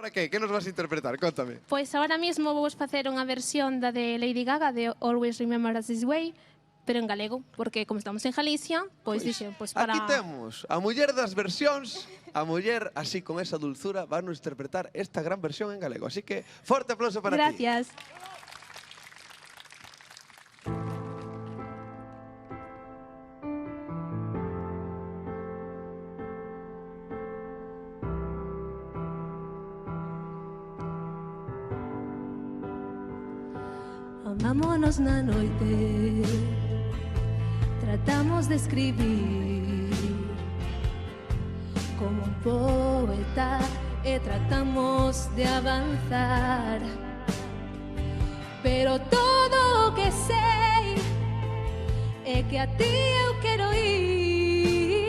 Para qué? Que nos vas a interpretar? Cóntame. Pois agora mesmo vou facer unha versión da de Lady Gaga de Always Remember Us This Way, pero en galego, porque como estamos en Galicia, pois dixen, pois para... Aquí temos a muller das versións, a muller así con esa dulzura va a nos interpretar esta gran versión en galego. Así que forte aplauso para ti. Gracias. Amámonos na noite, tratamos de escribir como un poeta e tratamos de avanzar. Pero todo o que sei é que a ti eu quero ir.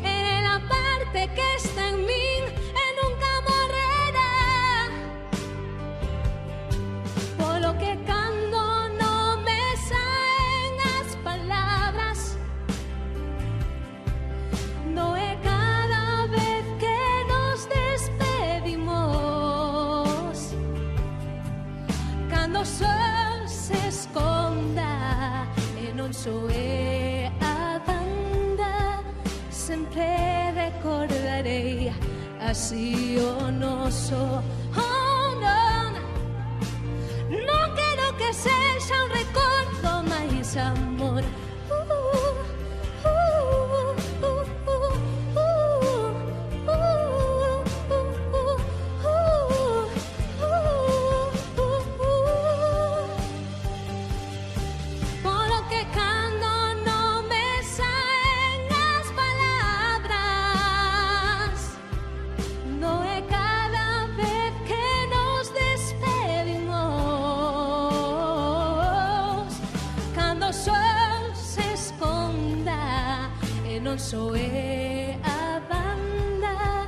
É a parte que está en min e nunca morrerá. Polo que cando non me saen as palabras, non é cada vez que nos despedimos. Cando o sol se esconda e non soe a banda, sempre recordarei así o noso. Oh, non, non quero que sexa un recordo máis amor. Polo que cando non me saen as palabras, non é cada vez que nos despedimos. Cando o sol se esconda e non soe a banda,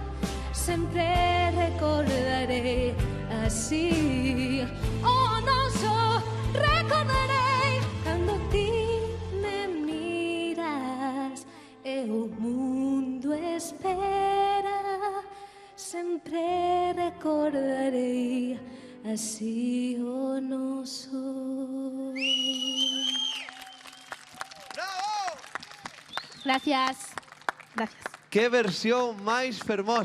sempre recordarei así o noso. Recordarei cando ti me miras e o mundo espera. Sempre recordarei así o noso. Bravo! Gracias. Gracias. Que versión máis fermosa.